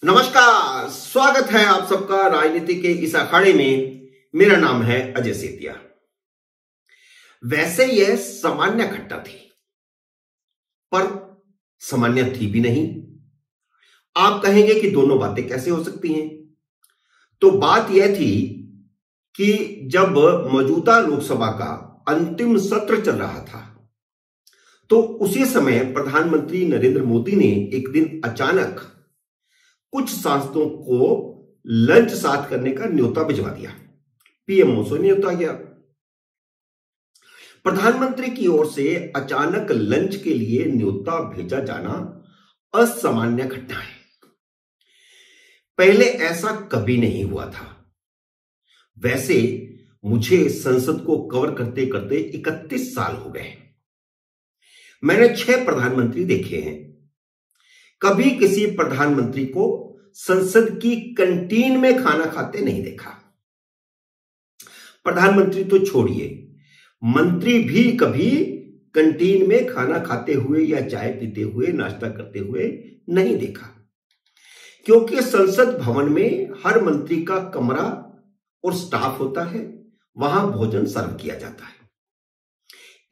नमस्कार, स्वागत है आप सबका राजनीति के इस अखाड़े में। मेरा नाम है अजय सेतिया। वैसे यह सामान्य घटना थी, पर सामान्य थी भी नहीं। आप कहेंगे कि दोनों बातें कैसे हो सकती हैं? तो बात यह थी कि जब मौजूदा लोकसभा का अंतिम सत्र चल रहा था, तो उसी समय प्रधानमंत्री नरेंद्र मोदी ने एक दिन अचानक कुछ सांसदों को लंच साथ करने का न्योता भिजवा दिया। पीएमओ से न्योता गया। प्रधानमंत्री की ओर से अचानक लंच के लिए न्योता भेजा जाना असामान्य घटना है। पहले ऐसा कभी नहीं हुआ था। वैसे मुझे संसद को कवर करते करते 31 साल हो गए। मैंने 6 प्रधानमंत्री देखे हैं। कभी किसी प्रधानमंत्री को संसद की कैंटीन में खाना खाते नहीं देखा। प्रधानमंत्री तो छोड़िए, मंत्री भी कभी कैंटीन में खाना खाते हुए या चाय पीते हुए, नाश्ता करते हुए नहीं देखा, क्योंकि संसद भवन में हर मंत्री का कमरा और स्टाफ होता है, वहां भोजन सर्व किया जाता है।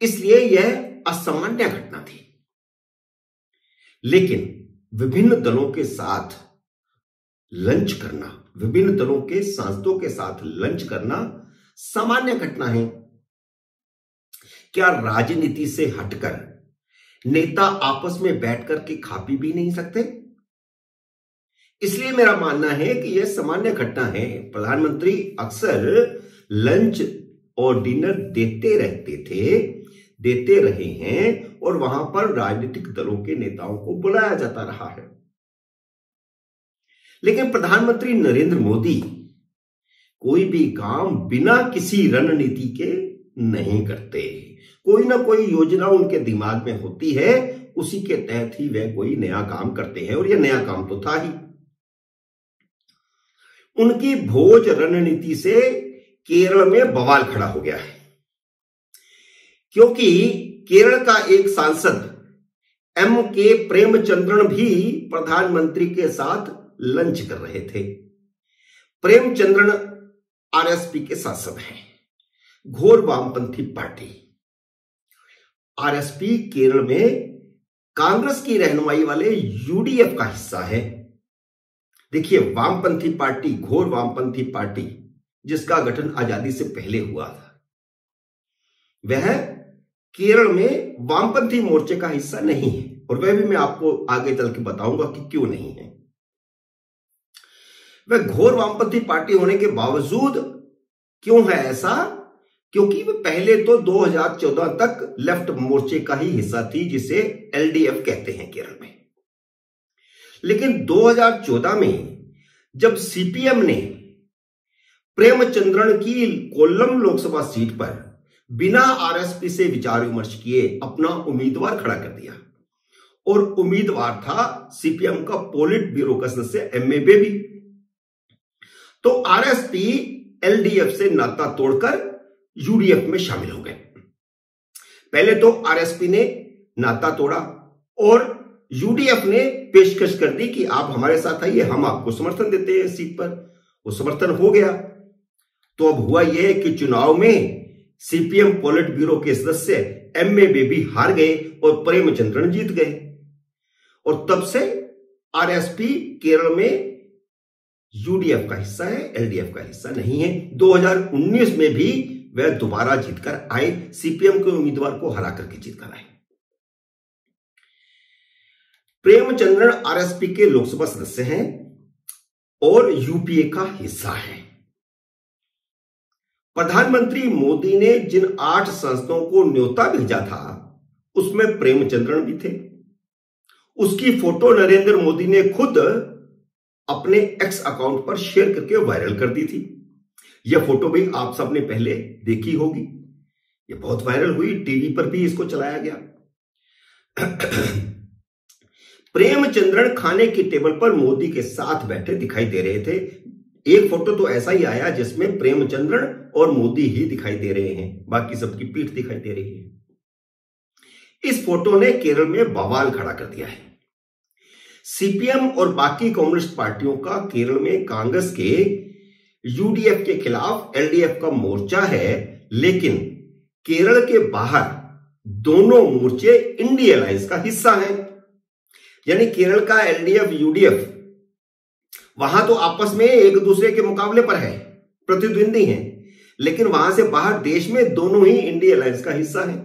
इसलिए यह असामान्य घटना थी। लेकिन विभिन्न दलों के साथ लंच करना, विभिन्न दलों के सांसदों के साथ लंच करना सामान्य घटना है। क्या राजनीति से हटकर नेता आपस में बैठकर के खा पी भी नहीं सकते? इसलिए मेरा मानना है कि यह सामान्य घटना है। प्रधानमंत्री अक्सर लंच और डिनर देते रहे हैं और वहां पर राजनीतिक दलों के नेताओं को बुलाया जाता रहा है। लेकिन प्रधानमंत्री नरेंद्र मोदी कोई भी काम बिना किसी रणनीति के नहीं करते। कोई ना कोई योजना उनके दिमाग में होती है, उसी के तहत ही वे कोई नया काम करते हैं, और यह नया काम तो था ही। उनकी भोज रणनीति से केरल में बवाल खड़ा हो गया है, क्योंकि केरल का एक सांसद M.K. प्रेमचंद्रन भी प्रधानमंत्री के साथ लंच कर रहे थे। प्रेमचंद्रन आरएसपी के सांसद हैं, घोर वामपंथी पार्टी। आरएसपी केरल में कांग्रेस की रहनुमाई वाले यूडीएफ का हिस्सा है। देखिए, वामपंथी पार्टी, घोर वामपंथी पार्टी, जिसका गठन आजादी से पहले हुआ था, वह केरल में वामपंथी मोर्चे का हिस्सा नहीं है, और वह भी मैं आपको आगे चल के बताऊंगा कि क्यों नहीं है। वह घोर वामपंथी पार्टी होने के बावजूद क्यों है ऐसा? क्योंकि वह पहले तो 2014 तक लेफ्ट मोर्चे का ही हिस्सा थी, जिसे एलडीएफ कहते हैं केरल में। लेकिन 2014 में जब सीपीएम ने प्रेमचंद्रन की कोल्लम लोकसभा सीट पर बिना आरएसपी से विचार विमर्श किए अपना उम्मीदवार खड़ा कर दिया, और उम्मीदवार था सीपीएम का पोलिट ब्यूरो का सदस्य M.A. बेबी। तो आरएसपी एलडीएफ से नाता तोड़कर यूडीएफ में शामिल हो गए। पहले तो आरएसपी ने नाता तोड़ा और यूडीएफ ने पेशकश कर दी कि आप हमारे साथ आइए, हम आपको समर्थन देते हैं सीट पर। वो समर्थन हो गया। तो अब हुआ यह कि चुनाव में सीपीएम पोलिट ब्यूरो के सदस्य M.A. बेबी हार गए और प्रेमचंद्रन जीत गए, और तब से आरएसपी केरल में यूडीएफ का हिस्सा है, एलडीएफ का हिस्सा नहीं है। 2019 में भी वह दोबारा जीतकर आए, सीपीएम के उम्मीदवार को हरा करके जीतकर आए। प्रेमचंद्रन आरएसपी के लोकसभा सदस्य हैं और यूपीए का हिस्सा है। प्रधानमंत्री मोदी ने जिन 8 सांसदों को न्योता भेजा था, उसमें प्रेमचंद्रन भी थे। उसकी फोटो नरेंद्र मोदी ने खुद अपने एक्स अकाउंट पर शेयर करके वायरल कर दी थी। यह फोटो भी आप सबने पहले देखी होगी। यह बहुत वायरल हुई, टीवी पर भी इसको चलाया गया। प्रेमचंद्रन खाने की टेबल पर मोदी के साथ बैठे दिखाई दे रहे थे। एक फोटो तो ऐसा ही आया जिसमें प्रेमचंद्रन और मोदी ही दिखाई दे रहे हैं, बाकी सबकी पीठ दिखाई दे रही है। इस फोटो ने केरल में बवाल खड़ा कर दिया है। सीपीएम और बाकी कम्युनिस्ट पार्टियों का केरल में कांग्रेस के यूडीएफ के खिलाफ एलडीएफ का मोर्चा है, लेकिन केरल के बाहर दोनों मोर्चे इंडी अलायंस का हिस्सा हैं। यानी केरल का एलडीएफ यूडीएफ वहां तो आपस में एक दूसरे के मुकाबले पर है, प्रतिद्वंदी हैं, लेकिन वहां से बाहर देश में दोनों ही इंडी अलायंस का हिस्सा है।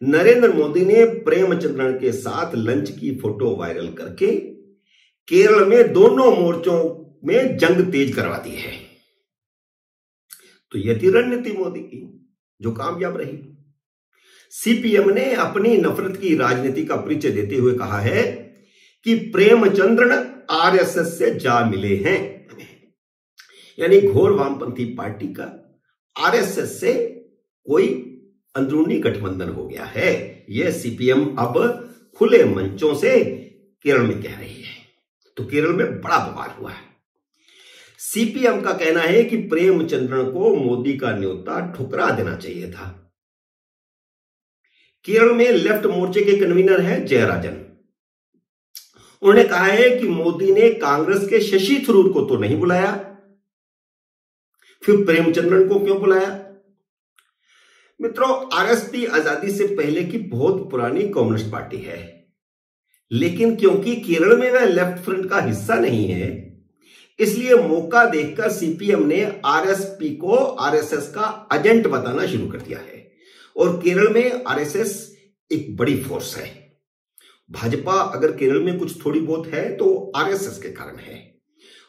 नरेंद्र मोदी ने प्रेमचंद्रन के साथ लंच की फोटो वायरल करके केरल में दोनों मोर्चों में जंग तेज करवा दी है। तो यह थी रणनीति मोदी की, जो कामयाब रही। सीपीएम ने अपनी नफरत की राजनीति का परिचय देते हुए कहा है कि प्रेमचंद्रन आरएसएस से जा मिले हैं। यानी घोर वामपंथी पार्टी का आरएसएस से कोई अंदरूनी गठबंधन हो गया है। यह सीपीएम अब खुले मंचों से केरल में कह रही है। तो केरल में बड़ा बवाल हुआ है। सीपीएम का कहना है कि प्रेमचंद्रन को मोदी का न्योता ठुकरा देना चाहिए था। केरल में लेफ्ट मोर्चे के कन्वीनर हैं जयराजन। उन्होंने कहा है कि मोदी ने कांग्रेस के शशि थरूर को तो नहीं बुलाया, फिर प्रेमचंद्रन को क्यों बुलाया? मित्रों, आरएसपी आजादी से पहले की बहुत पुरानी कम्युनिस्ट पार्टी है, लेकिन क्योंकि केरल में वह लेफ्ट फ्रंट का हिस्सा नहीं है, इसलिए मौका देखकर सीपीएम ने आरएसपी को आरएसएस का एजेंट बताना शुरू कर दिया है। और केरल में आरएसएस एक बड़ी फोर्स है। भाजपा अगर केरल में कुछ थोड़ी बहुत है तो आरएसएस के कारण है।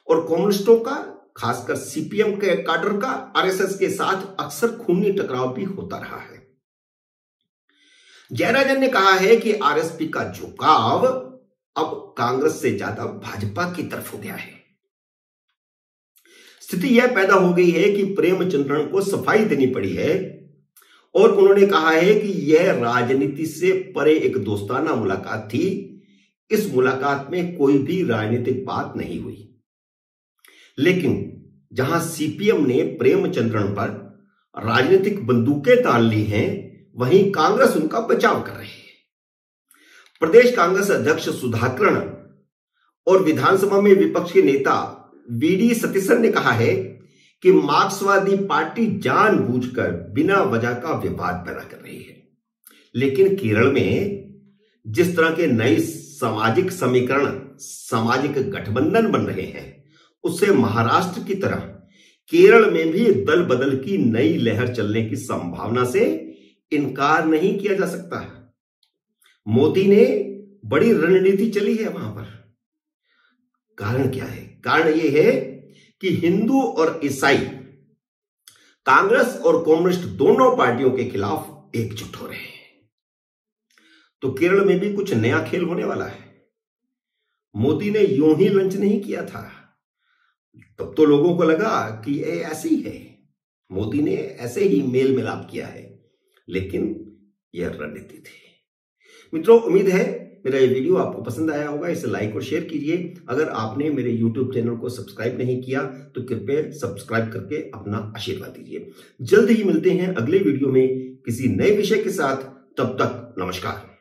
और कम्युनिस्टों का, खासकर सीपीएम के काडर का आरएसएस के साथ अक्सर खूनी टकराव भी होता रहा है। जयराजन ने कहा है कि आरएसपी का झुकाव अब कांग्रेस से ज्यादा भाजपा की तरफ हो गया है। स्थिति यह पैदा हो गई है कि प्रेमचंद्रन को सफाई देनी पड़ी है और उन्होंने कहा है कि यह राजनीति से परे एक दोस्ताना मुलाकात थी। इस मुलाकात में कोई भी राजनीतिक बात नहीं हुई। लेकिन जहां सीपीएम ने प्रेमचंद्रन पर राजनीतिक बंदूकें तान ली हैं, वहीं कांग्रेस उनका बचाव कर रही है। प्रदेश कांग्रेस अध्यक्ष सुधाकरन और विधानसभा में विपक्ष के नेता वीडी सतीशन ने कहा है कि मार्क्सवादी पार्टी जानबूझकर बिना वजह का विवाद पैदा कर रही है। लेकिन केरल में जिस तरह के नए सामाजिक समीकरण, सामाजिक गठबंधन बन रहे हैं, उससे महाराष्ट्र की तरह केरल में भी दल बदल की नई लहर चलने की संभावना से इनकार नहीं किया जा सकता। मोदी ने बड़ी रणनीति चली है वहां पर। कारण क्या है? कारण यह है कि हिंदू और ईसाई कांग्रेस और कम्युनिस्ट दोनों पार्टियों के खिलाफ एकजुट हो रहे हैं। तो केरल में भी कुछ नया खेल होने वाला है। मोदी ने यूं ही लंच नहीं किया था। तब तो लोगों को लगा कि ये ऐसी है, मोदी ने ऐसे ही मेल मिलाप किया है, लेकिन यह रणनीति थी। मित्रों, उम्मीद है मेरा ये वीडियो आपको पसंद आया होगा। इसे लाइक और शेयर कीजिए। अगर आपने मेरे YouTube चैनल को सब्सक्राइब नहीं किया तो कृपया सब्सक्राइब करके अपना आशीर्वाद दीजिए। जल्द ही मिलते हैं अगले वीडियो में किसी नए विषय के साथ। तब तक नमस्कार।